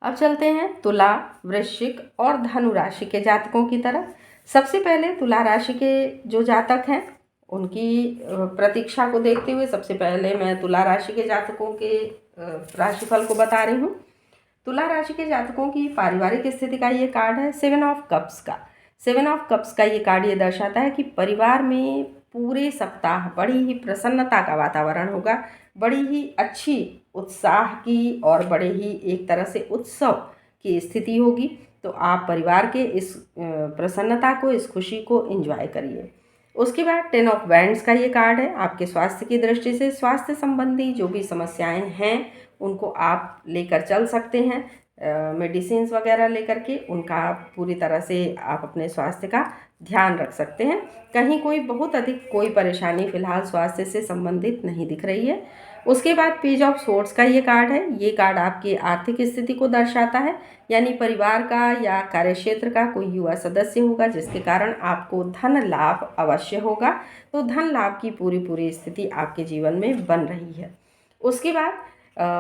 अब चलते हैं तुला, वृश्चिक और धनु राशि के जातकों की तरफ। सबसे पहले तुला राशि के जो जातक हैं उनकी प्रतीक्षा को देखते हुए सबसे पहले मैं तुला राशि के जातकों के राशिफल को बता रही हूँ। तुला राशि के जातकों की पारिवारिक स्थिति का ये कार्ड है 7 ऑफ कप्स का। 7 ऑफ कप्स का ये कार्ड ये दर्शाता है कि परिवार में पूरे सप्ताह बड़ी ही प्रसन्नता का वातावरण होगा, बड़ी ही अच्छी उत्साह की और बड़े ही एक तरह से उत्सव की स्थिति होगी। तो आप परिवार के इस प्रसन्नता को, इस खुशी को एंजॉय करिए। उसके बाद 10 ऑफ वैंड्स का ये कार्ड है। आपके स्वास्थ्य की दृष्टि से स्वास्थ्य संबंधी जो भी समस्याएं हैं उनको आप लेकर चल सकते हैं, मेडिसिन्स वगैरह लेकर के उनका पूरी तरह से आप अपने स्वास्थ्य का ध्यान रख सकते हैं। कहीं कोई बहुत अधिक कोई परेशानी फ़िलहाल स्वास्थ्य से संबंधित नहीं दिख रही है। उसके बाद पेज ऑफ सोर्ड्स का ये कार्ड है। ये कार्ड आपकी आर्थिक स्थिति को दर्शाता है, यानी परिवार का या कार्यक्षेत्र का कोई युवा सदस्य होगा जिसके कारण आपको धन लाभ अवश्य होगा। तो धन लाभ की पूरी स्थिति आपके जीवन में बन रही है। उसके बाद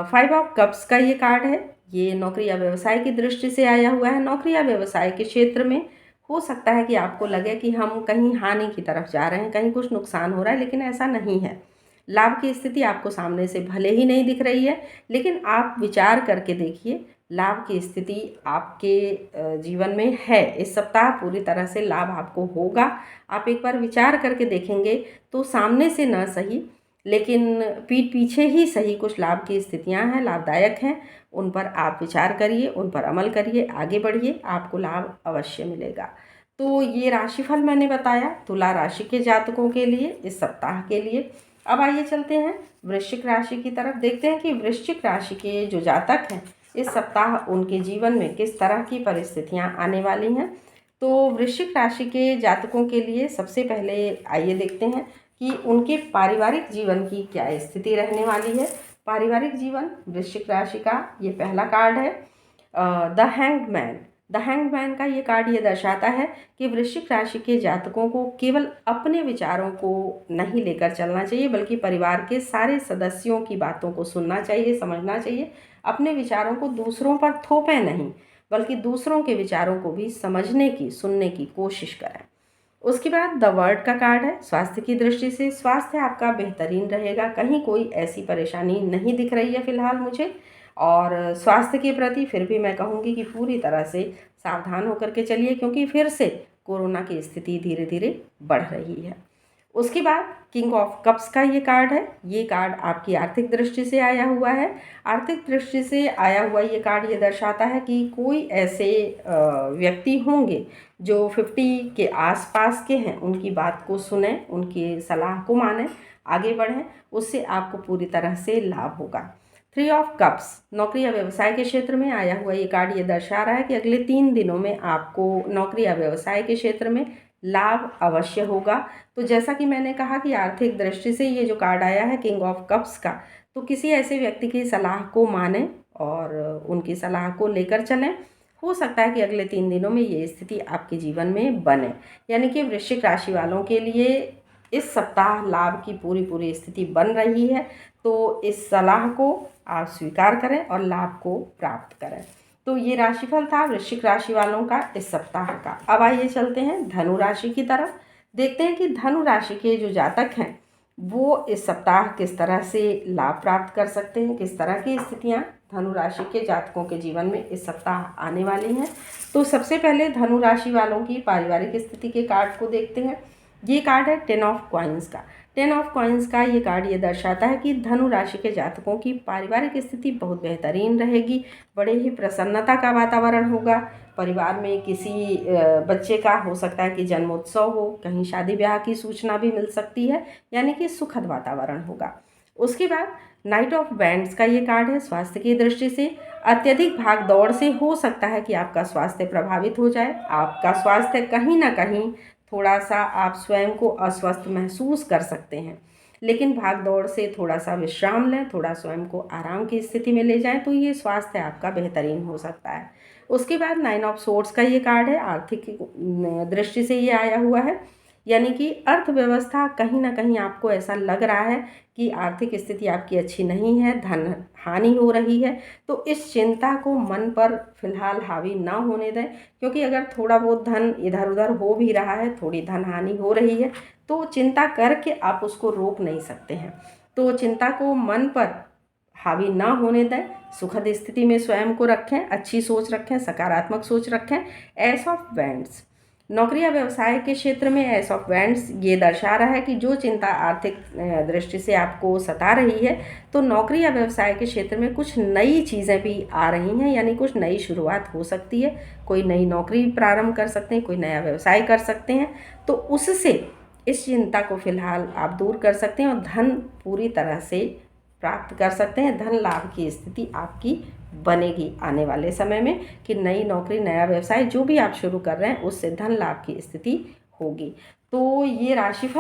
5 ऑफ कप्स का ये कार्ड है। ये नौकरी या व्यवसाय की दृष्टि से आया हुआ है। नौकरी या व्यवसाय के क्षेत्र में हो सकता है कि आपको लगे कि हम कहीं हानि की तरफ जा रहे हैं, कहीं कुछ नुकसान हो रहा है, लेकिन ऐसा नहीं है। लाभ की स्थिति आपको सामने से भले ही नहीं दिख रही है, लेकिन आप विचार करके देखिए, लाभ की स्थिति आपके जीवन में है। इस सप्ताह पूरी तरह से लाभ आपको होगा। आप एक बार विचार करके देखेंगे तो सामने से न सही लेकिन पीठ पीछे ही सही कुछ लाभ की स्थितियां हैं, लाभदायक हैं। उन पर आप विचार करिए, उन पर अमल करिए, आगे बढ़िए, आपको लाभ अवश्य मिलेगा। तो ये राशिफल मैंने बताया तुला राशि के जातकों के लिए इस सप्ताह के लिए। अब आइए चलते हैं वृश्चिक राशि की तरफ। देखते हैं कि वृश्चिक राशि के जो जातक हैं इस सप्ताह उनके जीवन में किस तरह की परिस्थितियां आने वाली हैं। तो वृश्चिक राशि के जातकों के लिए सबसे पहले आइए देखते हैं कि उनके पारिवारिक जीवन की क्या स्थिति रहने वाली है। पारिवारिक जीवन वृश्चिक राशि का ये पहला कार्ड है, the hanged man. The hanged man का ये कार्ड ये दर्शाता है कि वृश्चिक राशि के जातकों को केवल अपने विचारों को नहीं लेकर चलना चाहिए, बल्कि परिवार के सारे सदस्यों की बातों को सुनना चाहिए, समझना चाहिए। अपने विचारों को दूसरों पर थोपें नहीं, बल्कि दूसरों के विचारों को भी समझने की, सुनने की कोशिश करें। उसके बाद द वर्ल्ड का कार्ड है। स्वास्थ्य की दृष्टि से स्वास्थ्य आपका बेहतरीन रहेगा, कहीं कोई ऐसी परेशानी नहीं दिख रही है फ़िलहाल मुझे। और स्वास्थ्य के प्रति फिर भी मैं कहूँगी कि पूरी तरह से सावधान होकर के चलिए, क्योंकि फिर से कोरोना की स्थिति धीरे धीरे बढ़ रही है। उसके बाद किंग ऑफ कप्स का ये कार्ड है। ये कार्ड आपकी आर्थिक दृष्टि से आया हुआ है। आर्थिक दृष्टि से आया हुआ ये कार्ड ये दर्शाता है कि कोई ऐसे व्यक्ति होंगे जो 50 के आसपास के हैं, उनकी बात को सुने, उनकी सलाह को माने, आगे बढ़ें, उससे आपको पूरी तरह से लाभ होगा। 3 ऑफ कप्स नौकरी या व्यवसाय के क्षेत्र में आया हुआ ये कार्ड ये दर्शा रहा है कि अगले 3 दिनों में आपको नौकरी या व्यवसाय के क्षेत्र में लाभ अवश्य होगा। तो जैसा कि मैंने कहा कि आर्थिक दृष्टि से ये जो कार्ड आया है किंग ऑफ कप्स का, तो किसी ऐसे व्यक्ति की सलाह को मानें और उनकी सलाह को लेकर चलें। हो सकता है कि अगले 3 दिनों में ये स्थिति आपके जीवन में बने, यानी कि वृश्चिक राशि वालों के लिए इस सप्ताह लाभ की पूरी स्थिति बन रही है। तो इस सलाह को आप स्वीकार करें और लाभ को प्राप्त करें। तो ये राशिफल था वृश्चिक राशि वालों का इस सप्ताह का। अब आइए चलते हैं धनु राशि की तरफ। देखते हैं कि धनु राशि के जो जातक हैं वो इस सप्ताह किस तरह से लाभ प्राप्त कर सकते हैं, किस तरह की स्थितियां धनु राशि के जातकों के जीवन में इस सप्ताह आने वाली हैं। तो सबसे पहले धनु राशि वालों की पारिवारिक स्थिति के कार्ड को देखते हैं। ये कार्ड है 10 ऑफ कॉइन्स का। 10 ऑफ कॉइन्स का ये कार्ड ये दर्शाता है कि धनु राशि के जातकों की पारिवारिक स्थिति बहुत बेहतरीन रहेगी, बड़े ही प्रसन्नता का वातावरण होगा। परिवार में किसी बच्चे का हो सकता है कि जन्मोत्सव हो, कहीं शादी ब्याह की सूचना भी मिल सकती है, यानी कि सुखद वातावरण होगा। उसके बाद नाइट ऑफ वैंड्स का ये कार्ड है। स्वास्थ्य की दृष्टि से अत्यधिक भाग दौड़ से हो सकता है कि आपका स्वास्थ्य प्रभावित हो जाए। आपका स्वास्थ्य कहीं ना कहीं थोड़ा सा आप स्वयं को अस्वस्थ महसूस कर सकते हैं, लेकिन भाग दौड़ से थोड़ा सा विश्राम लें, थोड़ा स्वयं को आराम की स्थिति में ले जाएं, तो ये स्वास्थ्य आपका बेहतरीन हो सकता है। उसके बाद 9 ऑफ सोर्ड्स का ये कार्ड है। आर्थिक दृष्टि से ये आया हुआ है। यानी कि अर्थव्यवस्था कहीं ना कहीं आपको ऐसा लग रहा है कि आर्थिक स्थिति आपकी अच्छी नहीं है, धन हानि हो रही है, तो इस चिंता को मन पर फिलहाल हावी ना होने दें, क्योंकि अगर थोड़ा बहुत धन इधर उधर हो भी रहा है, थोड़ी धन हानि हो रही है, तो चिंता करके आप उसको रोक नहीं सकते हैं। तो चिंता को मन पर हावी ना होने दें, सुखद स्थिति में स्वयं को रखें, अच्छी सोच रखें, सकारात्मक सोच रखें। एस ऑफ वैंड्स, नौकरी या व्यवसाय के क्षेत्र में एस ऑफ वैंड्स ये दर्शा रहा है कि जो चिंता आर्थिक दृष्टि से आपको सता रही है, तो नौकरी या व्यवसाय के क्षेत्र में कुछ नई चीज़ें भी आ रही हैं, यानी कुछ नई शुरुआत हो सकती है। कोई नई नौकरी प्रारंभ कर सकते हैं, कोई नया व्यवसाय कर सकते हैं, तो उससे इस चिंता को फिलहाल आप दूर कर सकते हैं और धन पूरी तरह से प्राप्त कर सकते हैं। धन लाभ की स्थिति आपकी बनेगी आने वाले समय में कि नई नौकरी, नया व्यवसाय जो भी आप शुरू कर रहे हैं उससे धन लाभ की स्थिति होगी। तो ये राशिफल